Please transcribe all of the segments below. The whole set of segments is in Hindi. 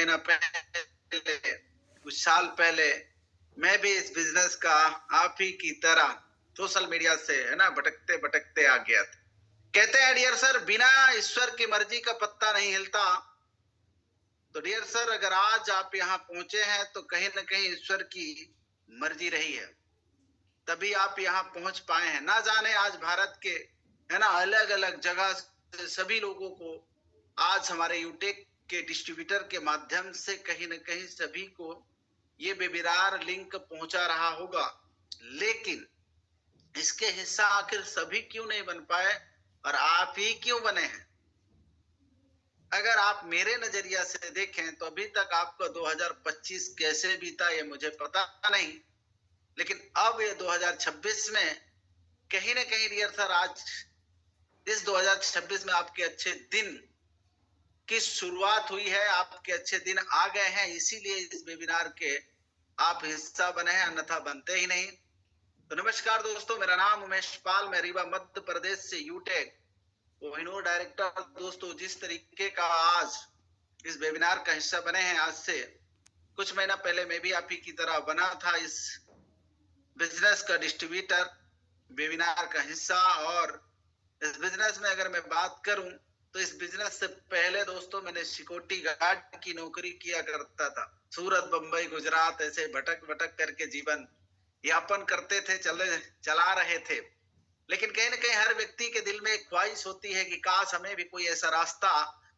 महीना पहले, कुछ साल पहले मैं भी इस बिजनेस का आप ही की तरह सोशल मीडिया से है ना भटकते भटकते आ गया था। कहते हैं डियर सर, बिना ईश्वर की मर्जी का पत्ता नहीं हिलता। तो डियर सर, अगर आज आप यहाँ पहुंचे हैं तो कहीं ना कहीं ईश्वर की मर्जी रही है, तभी आप यहाँ पहुंच पाए हैं। ना जाने आज भारत के है ना अलग अलग जगह से सभी लोगों को आज हमारे यूटेक के डिस्ट्रीब्यूटर के माध्यम से कहीं ना कहीं सभी को ये बेबिरार लिंक पहुंचा रहा होगा, लेकिन इसके हिस्सा आखिर सभी क्यों नहीं बन पाए और आप ही क्यों बने हैं? अगर आप मेरे नजरिया से देखें तो अभी तक आपका 2025 कैसे बीता ये मुझे पता नहीं, लेकिन अब ये 2026 में कहीं ना कहीं डियर सर आज इस 2026 में आपके अच्छे दिन की शुरुआत हुई है, आपके अच्छे दिन आ गए हैं, इसीलिए इस वेबिनार के आप हिस्सा बने हैं, अन्यथा बनते ही नहीं। तो नमस्कार दोस्तों, मेरा नाम उमेश पाल, मैं रीवा मध्य प्रदेश से यूटेक कोहिनूर डायरेक्टर। दोस्तों, जिस तरीके का आज इस वेबिनार का हिस्सा बने हैं, आज से कुछ महीना पहले मैं भी आप ही की तरह बना था इस बिजनेस का डिस्ट्रीब्यूटर, वेबिनार का हिस्सा। और इस बिजनेस में अगर मैं बात करूं तो इस बिजनेस से पहले दोस्तों मैंने सिक्योरिटी गार्ड की नौकरी किया करता था। सूरत, बंबई, गुजरात ऐसे भटक भटक करके जीवन यापन करते थे, चला रहे थे। लेकिन कहीं ना कहीं हर व्यक्ति के दिल में एक ख्वाहिश होती है कि काश हमें भी कोई ऐसा रास्ता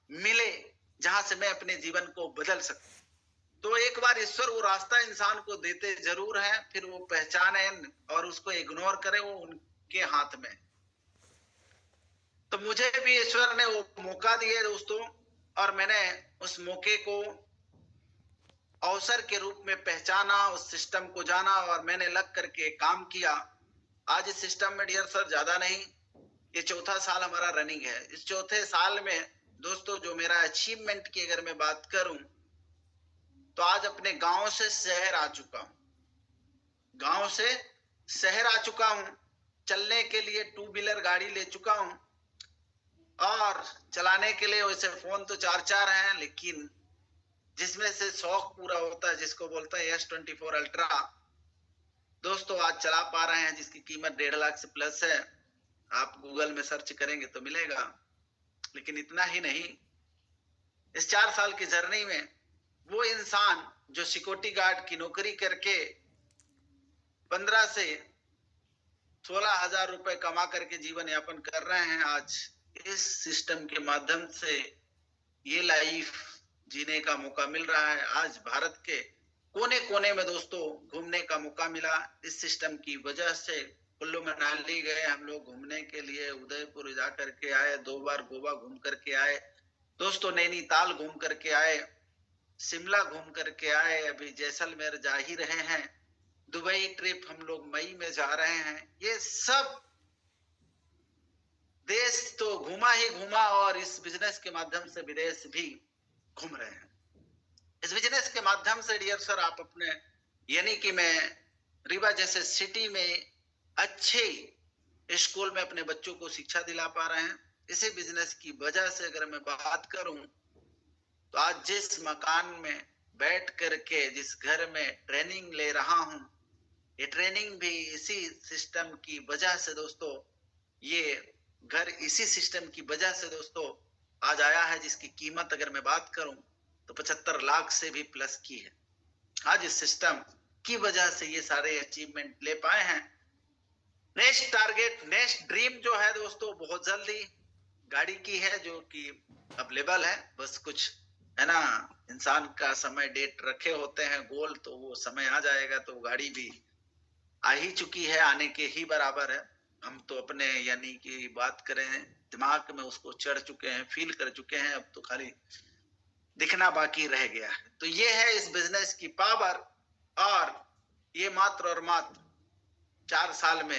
मिले जहां से मैं अपने जीवन को बदल सकूं। तो एक बार ईश्वर वो रास्ता इंसान को देते जरूर है, फिर वो पहचाने और उसको इग्नोर करे, वो उनके हाथ में। तो मुझे भी ईश्वर ने वो मौका दिए दोस्तों, और मैंने उस मौके को अवसर के रूप में पहचाना, उस सिस्टम को जाना और मैंने लग करके काम किया। आज इस सिस्टम में डियर सर ज्यादा नहीं, ये चौथा साल हमारा रनिंग है। इस चौथे साल में दोस्तों जो मेरा अचीवमेंट की अगर मैं बात करूं तो आज अपने गांव से शहर आ चुका हूं, गांव से शहर आ चुका हूं, चलने के लिए टू व्हीलर गाड़ी ले चुका हूं, और चलाने के लिए वैसे फोन तो चार चार हैं, लेकिन जिसमें से शौक पूरा होता है जिसको बोलते हैं S24 अल्ट्रा दोस्तों आज चला पा रहे हैं, जिसकी कीमत 1.5 लाख से प्लस है। आप गूगल में सर्च करेंगे तो मिलेगा। लेकिन इतना ही नहीं, इस 4 साल की जर्नी में वो इंसान जो सिक्योरिटी गार्ड की नौकरी करके 15 से 16,000 रुपए कमा करके जीवन यापन कर रहे हैं, आज इस सिस्टम के माध्यम से ये लाइफ जीने का मौका मिल रहा है। आज भारत के कोने कोने में दोस्तों घूमने का मौका मिला इस सिस्टम की वजह से। कुल्लू मनाली गए हम लोग घूमने के लिए, उदयपुर जा करके आए, 2 बार गोवा घूम करके आए दोस्तों, नैनीताल घूम करके आए, शिमला घूम करके आए, अभी जैसलमेर जा ही रहे हैं, दुबई ट्रिप हम लोग मई में जा रहे हैं। ये सब देश तो घूमा ही घूमा और इस बिजनेस के माध्यम से विदेश भी घूम रहे हैं। इस बिजनेस के माध्यम से डियर सर आप अपने यानी कि मैं रीवा जैसे सिटी में अच्छे स्कूल में अपने बच्चों को शिक्षा दिला पा रहे हैं। इसी बिजनेस की वजह से अगर मैं बात करूं तो आज जिस मकान में बैठ करके जिस घर में ट्रेनिंग ले रहा हूं, ये ट्रेनिंग भी इसी सिस्टम की वजह से दोस्तों, ये घर इसी सिस्टम की वजह से दोस्तों आज आया है, जिसकी कीमत अगर मैं बात करूं तो 75 लाख से भी प्लस की है। आज इस सिस्टम की वजह से ये सारे अचीवमेंट ले पाए हैं। नेक्स्ट टारगेट, नेक्स्ट ड्रीम जो है दोस्तों बहुत जल्दी गाड़ी की है, जो कि अवेलेबल है। बस कुछ है ना, इंसान का समय डेट रखे होते हैं गोल, तो वो समय आ जाएगा तो गाड़ी भी आ ही चुकी है, आने के ही बराबर है। हम तो अपने यानी कि बात करें दिमाग में उसको चढ़ चुके हैं, फील कर चुके हैं, अब तो खाली दिखना बाकी रह गया है। तो ये है इस बिजनेस की पावर, और ये मात्र और मात्र 4 साल में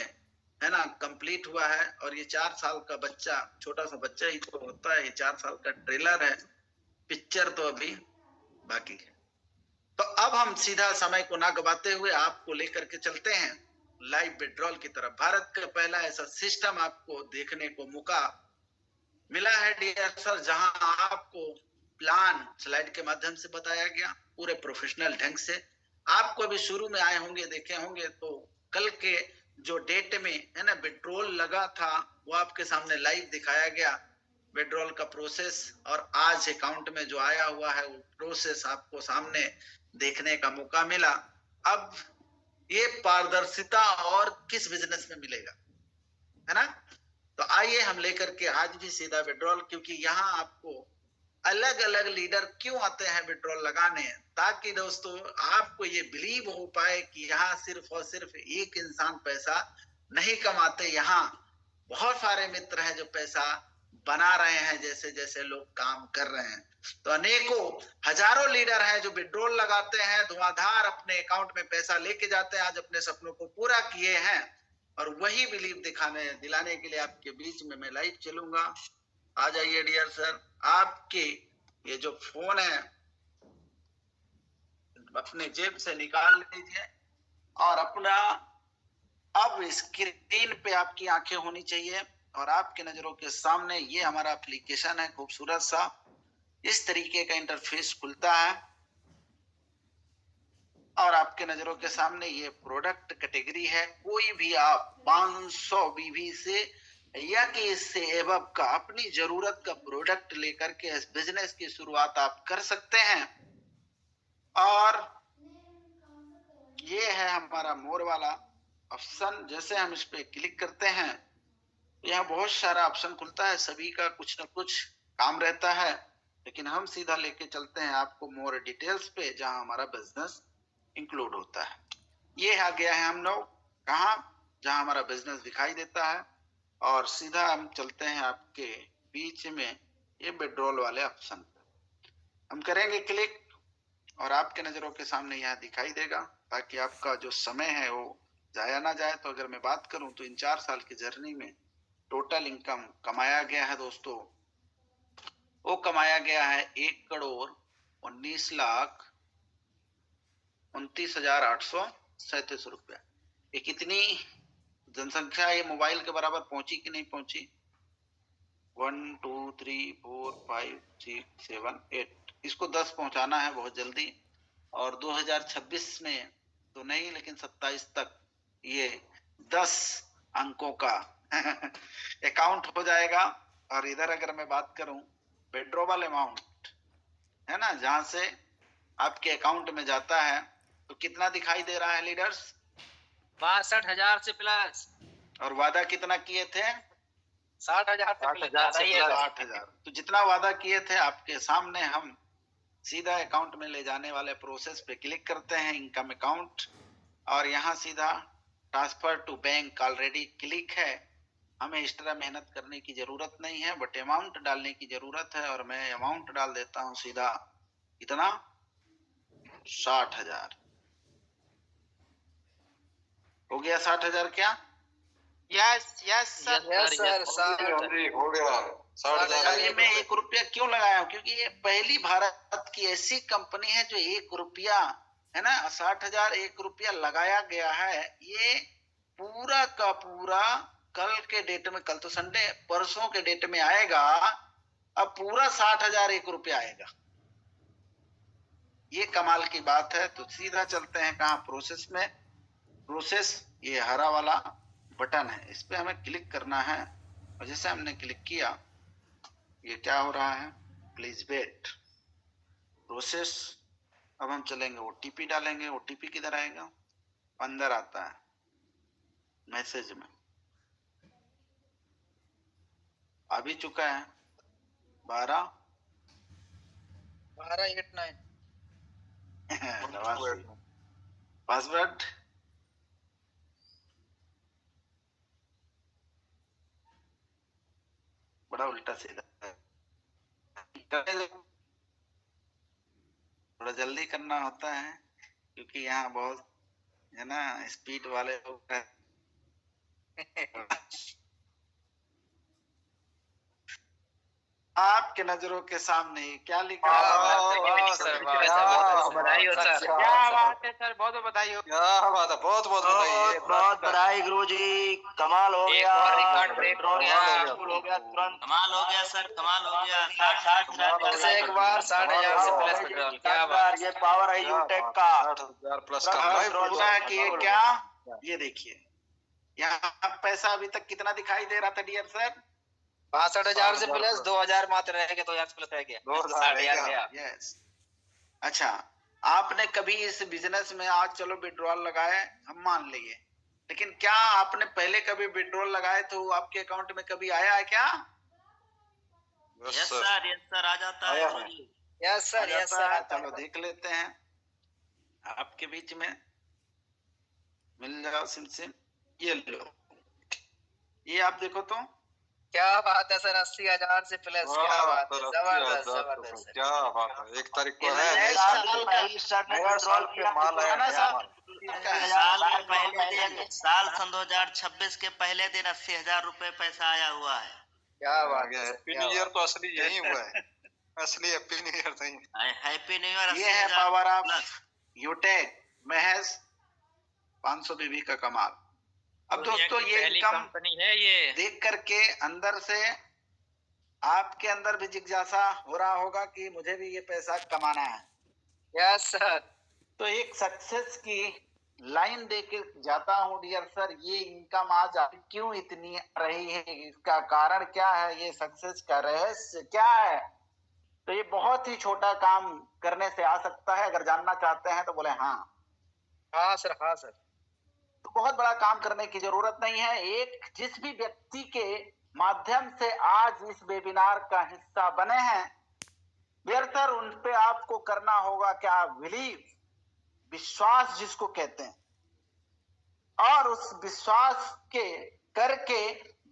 है ना कंप्लीट हुआ है। और ये 4 साल का बच्चा, छोटा सा बच्चा ही तो होता है, ये 4 साल का ट्रेलर है, पिक्चर तो अभी बाकी है। तो अब हम सीधा समय को ना गवाते हुए आपको लेकर के चलते हैं लाइव विड्रॉल की तरफ। भारत का पहला ऐसा सिस्टम आपको देखने को मौका मिला है डियर सर, जहां आपको प्लान स्लाइड के माध्यम से बताया गया, पूरे प्रोफेशनल ढंग से। आपको अभी शुरू में आए होंगे, देखे होंगे, तो कल के जो डेट में है ना विड्रॉल लगा था वो आपके सामने लाइव दिखाया गया, विड्रॉल का प्रोसेस, और आज अकाउंट में जो आया हुआ है वो प्रोसेस आपको सामने देखने का मौका मिला। अब ये पारदर्शिता और किस बिजनेस में मिलेगा, है ना? तो आइए हम लेकर के आज भी सीधा विड्रॉल, क्योंकि यहाँ आपको अलग अलग लीडर क्यों आते हैं विड्रॉल लगाने, ताकि दोस्तों आपको ये बिलीव हो पाए कि यहाँ सिर्फ और सिर्फ एक इंसान पैसा नहीं कमाते, यहाँ बहुत सारे मित्र हैं जो पैसा बना रहे हैं जैसे जैसे लोग काम कर रहे हैं। तो अनेकों हजारों लीडर हैं जो विड्रॉल लगाते हैं, धुआंधार अपने अकाउंट में पैसा लेके जाते हैं, आज अपने सपनों को पूरा किए हैं। और वही बिलीव दिलाने के लिए आपके बीच में मैं लाइव चलूंगा। आ जाइए डियर सर, आपके ये जो फोन है अपने जेब से निकाल लीजिए और अपना अब स्क्रीन पे आपकी आंखें होनी चाहिए और आपके नजरों के सामने ये हमारा एप्लीकेशन है, खूबसूरत सा इस तरीके का इंटरफेस खुलता है और आपके नजरों के सामने ये प्रोडक्ट कैटेगरी है। कोई भी आप 500 बीवी से या कि इससे एबव का अपनी जरूरत का प्रोडक्ट लेकर के इस बिजनेस की शुरुआत आप कर सकते हैं। और ये है हमारा मोर वाला ऑप्शन, जैसे हम इस पे क्लिक करते हैं यहाँ बहुत सारा ऑप्शन खुलता है, सभी का कुछ ना कुछ काम रहता है, लेकिन हम सीधा लेके चलते हैं आपको मोर डिटेल्स पे जहां हमारा बिजनेस इंक्लूड होता है। ये आ गया है हम लोग कहा जहां हमारा बिजनेस दिखाई देता है और सीधा हम चलते हैं आपके बीच में ये विड्रॉल वाले ऑप्शन पे हम करेंगे क्लिक और आपके नजरों के सामने यहाँ दिखाई देगा ताकि आपका जो समय है वो जाया ना जाए। तो अगर मैं बात करूं तो इन 4 साल की जर्नी में टोटल इनकम कमाया गया है दोस्तों, वो कमाया गया है 1,19,29,837 रुपया। ये कितनी जनसंख्या ये मोबाइल के बराबर पहुंची कि नहीं पहुंची? 1 2 3 4 5 6 7 8, इसको 10 पहुंचाना है बहुत जल्दी और 2026 में तो नहीं लेकिन 27 तक ये 10 अंकों का अकाउंट हो जाएगा। और इधर अगर मैं बात करूं विड्रॉवल अमाउंट है ना, जहां से आपके अकाउंट में जाता है तो कितना दिखाई दे रहा है लीडर्स? 62,000 से प्लस। और वादा कितना किए थे? 60,000 से प्लस। 60,000। तो जितना वादा किए थे आपके सामने हम सीधा अकाउंट में ले जाने वाले प्रोसेस पे क्लिक करते हैं, इनकम अकाउंट, और यहाँ सीधा transfer to bank already click है। हमें इस तरह मेहनत करने की जरूरत नहीं है, बट अमाउंट डालने की जरूरत है और मैं अमाउंट डाल देता हूँ सीधा इतना 60,000 हो गया। 60,000 क्या? Yes sir. हो गया 60,000। ये मैं 1 रुपया क्यों लगाया हूँ? क्योंकि ये पहली भारत की ऐसी कंपनी है जो 1 रुपया है ना 60,000 1 रुपया लगाया गया है। ये पूरा का पूरा कल के डेट में, कल तो संडे, परसों के डेट में आएगा, अब पूरा 60,000 1 रुपया आएगा। ये कमाल की बात है। तो सीधा चलते हैं कहाँ? प्रोसेस में। प्रोसेस ये हरा वाला बटन है, इस पे हमें क्लिक करना है और जैसे हमने क्लिक किया ये क्या हो रहा है? Please wait. प्रोसेस। अब हम चलेंगे ओटीपी डालेंगे। ओटीपी किधर आएगा? अंदर आता है मैसेज में, आ भी चुका है 1289 पासवर्ड बड़ा उल्टा सीधा है, थोड़ा जल्दी करना होता है क्योंकि यहाँ बहुत है ना स्पीड वाले लोग हैं। आपके नजरों के सामने ही क्या लिखा क्या है? बात है, वाह, सर, वाह, क्या वाह, बात है, वाह, बधाई हो वाह, सर, वाह, क्या वाह, बात है सर, बहुत बधाई हो। क्या बात है, बहुत बहुत बधाई। ये बहुत बधाई गुरुजी, कमाल हो एक गया। और रिकॉर्ड ब्रेक हो गया। पेट्रोल हो गया तुरंत। कमाल हो गया सर, कमाल हो गया। 60,000 से एक बार 60,000 से प्लस पेट्रोल, क्या बात ये पावर है यूटेक का। 60,000 प्लस का हाँ, लाइव पूरा कि ये क्या, ये देखिए यहाँ पैसा अभी तक कितना दिखाई दे रहा था डियर सर? 62,000 से प्लस 2,000 मात्र रह गए, 2,000 प्लस रह गया, 60,000 गया। यस। अच्छा, आपने कभी इस बिजनेस में, आज चलो विड्रॉल लगाए, हम मान लिए, लेकिन क्या आपने पहले कभी विड्रॉल लगाए तो आपके अकाउंट में कभी आया है क्या? यस सर, यस सर, आ जाता आया है। है। यस सर, आ यस जाता है? सर। चलो देख लेते हैं आपके बीच में। मिल जाओ सिमसिम, ये लो, ये आप देखो तो क्या बात है सर, 80,000 से प्लस, क्या बात है, जबरदस्त जबरदस्त। क्या बात है, 1 तारीख को ये है। नया साल साल पहले सर ने नया साल पेट्रोल के माल है, पुराना नया साल माल। साल के पहले दिन, साल सन 2026 के पहले दिन 80,000 रुपए पैसा आया हुआ है। क्या आ बात गया है, हैप्पी न्यू ईयर तो असली यही हुआ है। असली हैप्पी न्यू ईयर नहीं। Happy new year. ये है पावर ऑफ यूटेक, महज 500 बीबी का कमाल। अब दोस्तों ये इनकम कंपनी है ये। देख करके अंदर से आपके अंदर भी जिज्ञासा हो रहा होगा कि मुझे भी ये पैसा कमाना है। Yes sir. तो एक सक्सेस की लाइन देके जाता हूँ डियर सर, ये इनकम आज क्यों इतनी आ रही है, इसका कारण क्या है, ये सक्सेस का रहस्य क्या है? तो ये बहुत ही छोटा काम करने से आ सकता है। अगर जानना चाहते हैं तो बोले हाँ। हाँ सर, हाँ सर। तो बहुत बड़ा काम करने की जरूरत नहीं है। एक जिस भी व्यक्ति के माध्यम से आज इस वेबिनार का हिस्सा बने हैं, बेहतर उन पे आपको करना होगा क्या, बिलीव, विश्वास जिसको कहते हैं, और उस विश्वास के करके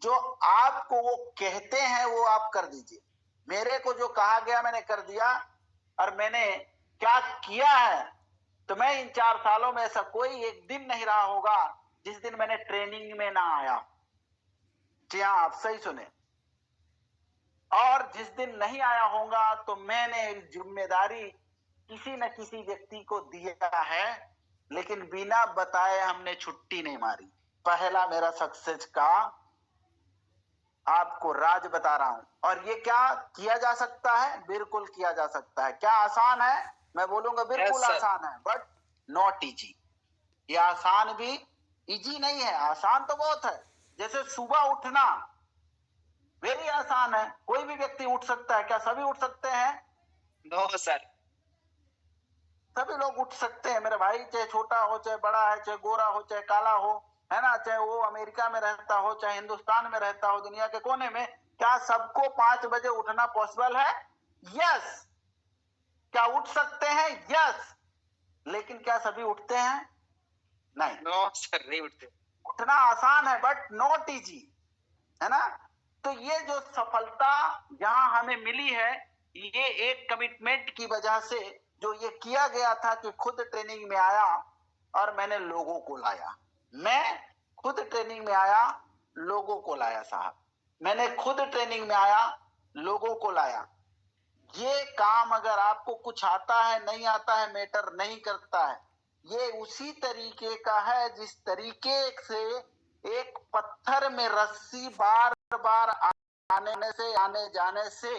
जो आपको वो कहते हैं वो आप कर दीजिए। मेरे को जो कहा गया मैंने कर दिया, और मैंने क्या किया है, तो मैं इन 4 सालों में ऐसा कोई एक दिन नहीं रहा होगा जिस दिन मैंने ट्रेनिंग में ना आया। जी हाँ, आप सही सुने। और जिस दिन नहीं आया होगा तो मैंने जिम्मेदारी किसी न किसी व्यक्ति को दिया है, लेकिन बिना बताए हमने छुट्टी नहीं मारी। पहला मेरा सक्सेस का आपको राज बता रहा हूं। और ये क्या किया जा सकता है? बिल्कुल किया जा सकता है। क्या आसान है? मैं बोलूंगा बिल्कुल Yes, sir. आसान है, बट नॉट इजी। ये आसान भी इजी नहीं है। आसान तो बहुत है, जैसे सुबह उठना वेरी आसान है, कोई भी व्यक्ति उठ सकता है। क्या सभी उठ सकते हैं? No sir. सभी लोग उठ सकते हैं मेरे भाई, चाहे छोटा हो चाहे बड़ा है, चाहे गोरा हो चाहे काला हो, है ना, चाहे वो अमेरिका में रहता हो चाहे हिंदुस्तान में रहता हो, दुनिया के कोने में। क्या सबको 5 बजे उठना पॉसिबल है? यस। क्या उठ सकते हैं? यस। लेकिन क्या सभी उठते हैं? नहीं। नो सर, नहीं उठते। उठना आसान है बट नॉट इजी, है ना। तो ये जो सफलता यहाँ हमें मिली है, ये एक कमिटमेंट की वजह से जो ये किया गया था कि खुद ट्रेनिंग में आया और मैंने लोगों को लाया। मैं खुद ट्रेनिंग में आया, लोगों को लाया साहब। मैंने खुद ट्रेनिंग में आया, लोगों को लाया। ये काम अगर आपको कुछ आता है नहीं आता है मैटर नहीं करता है। ये उसी तरीके का है जिस तरीके से एक पत्थर में रस्सी बार बार आने जाने से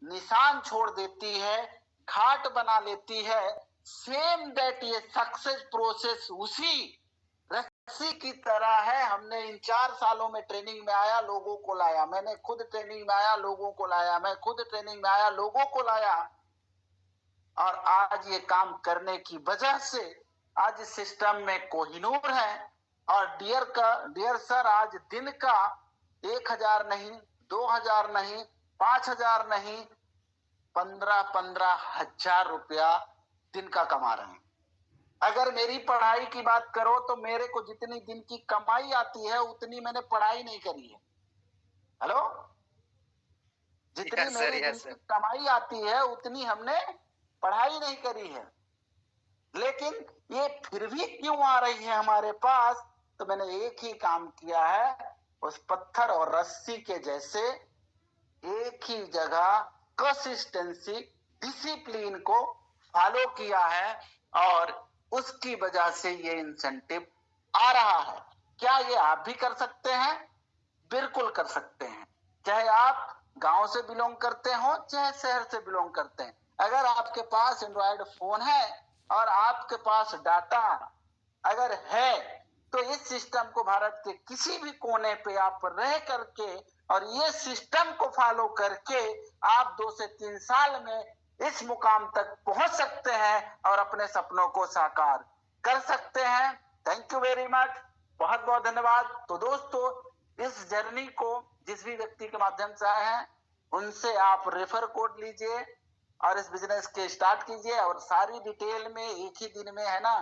निशान छोड़ देती है, घाट बना लेती है। सेम दैट ये सक्सेस प्रोसेस उसी रस्सी की तरह है। हमने इन 4 सालों में ट्रेनिंग में आया, लोगों को लाया। मैंने खुद ट्रेनिंग में आया, लोगों को लाया। मैं खुद ट्रेनिंग में आया, लोगों को लाया। और आज ये काम करने की वजह से आज इस सिस्टम में कोहिनूर है। और डियर सर, आज दिन का 1,000 नहीं, 2,000 नहीं, 5,000 नहीं, 15 हजार रुपया दिन का कमा रहे हैं। अगर मेरी पढ़ाई की बात करो तो मेरे को जितनी दिन की कमाई आती है उतनी मैंने पढ़ाई नहीं करी है। हेलो, जितनी Yes, sir, मेरी yes, दिन sir. की कमाई आती है उतनी हमने पढ़ाई नहीं करी है। लेकिन ये फिर भी क्यों आ रही है हमारे पास? तो मैंने एक ही काम किया है, उस पत्थर और रस्सी के जैसे एक ही जगह कंसिस्टेंसी, डिसिप्लिन को फॉलो किया है और उसकी वजह से ये इंसेंटिव आ रहा है। क्या ये आप भी कर सकते हैं? बिल्कुल कर सकते हैं, चाहे आप गांव से बिलोंग करते हो चाहे शहर से बिलोंग करते हैं। अगर आपके पास एंड्रॉयड फोन है और आपके पास डाटा अगर है तो इस सिस्टम को भारत के किसी भी कोने पे आप रह करके और ये सिस्टम को फॉलो करके आप 2 से 3 साल में इस मुकाम तक पहुंच सकते हैं और अपने सपनों को साकार कर सकते हैं। थैंक यू वेरी मच, बहुत बहुत धन्यवाद। तो दोस्तों, इस जर्नी को जिस भी व्यक्ति के माध्यम से आए हैं उनसे आप रेफर कोड लीजिए और इस बिजनेस के स्टार्ट कीजिए। और सारी डिटेल में एक ही दिन में, है ना,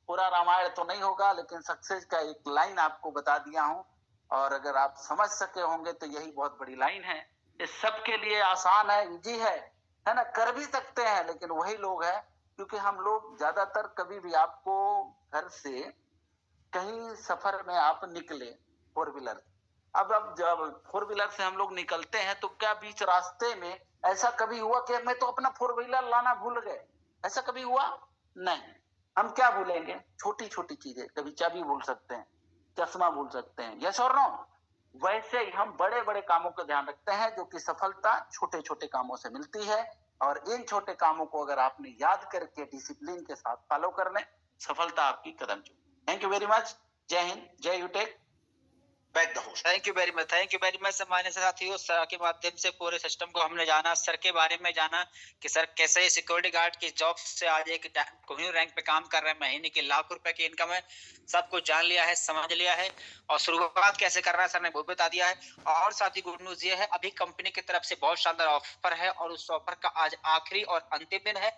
पूरा रामायण तो नहीं होगा, लेकिन सक्सेस का एक लाइन आपको बता दिया हूं और अगर आप समझ सके होंगे तो यही बहुत बड़ी लाइन है। ये सबके लिए आसान है, इजी है ना, कर भी सकते हैं, लेकिन वही लोग हैं, क्योंकि हम लोग ज्यादातर कभी भी आपको घर से कहीं सफर में आप निकले 4 व्हीलर, अब जब 4 व्हीलर से हम लोग निकलते हैं तो क्या बीच रास्ते में ऐसा कभी हुआ कि मैं तो अपना 4 व्हीलर लाना भूल गए? ऐसा कभी हुआ? नहीं। हम क्या भूलेंगे? छोटी छोटी चीजें, कभी चाबी भूल सकते हैं, चश्मा भूल सकते हैं, यस और नो? वैसे ही हम बड़े बड़े कामों का ध्यान रखते हैं, जो कि सफलता छोटे छोटे कामों से मिलती है। और इन छोटे कामों को अगर आपने याद करके डिसिप्लिन के साथ फॉलो कर लें, सफलता आपकी कदम चूमे। Thank you very much. जय हिंद, जय यूटेक। Back the host. Thank you very much सम्मानित साथियों। सर के माध्यम से पूरे सिस्टम को हमने जाना, सर के बारे में जाना कि सर कैसे सिक्योरिटी गार्ड की जॉब से आज एक कोहिनूर रैंक पे काम कर रहे हैं, महीने के लाखों रुपए की इनकम है, सब कुछ जान लिया है, समझ लिया है और शुरुआत कैसे कर रहा है सर ने वो बता दिया है। और साथ ही गुड न्यूज ये है, अभी कंपनी की तरफ से बहुत शानदार ऑफर है और उस ऑफर का आज आखिरी और अंतिम दिन है।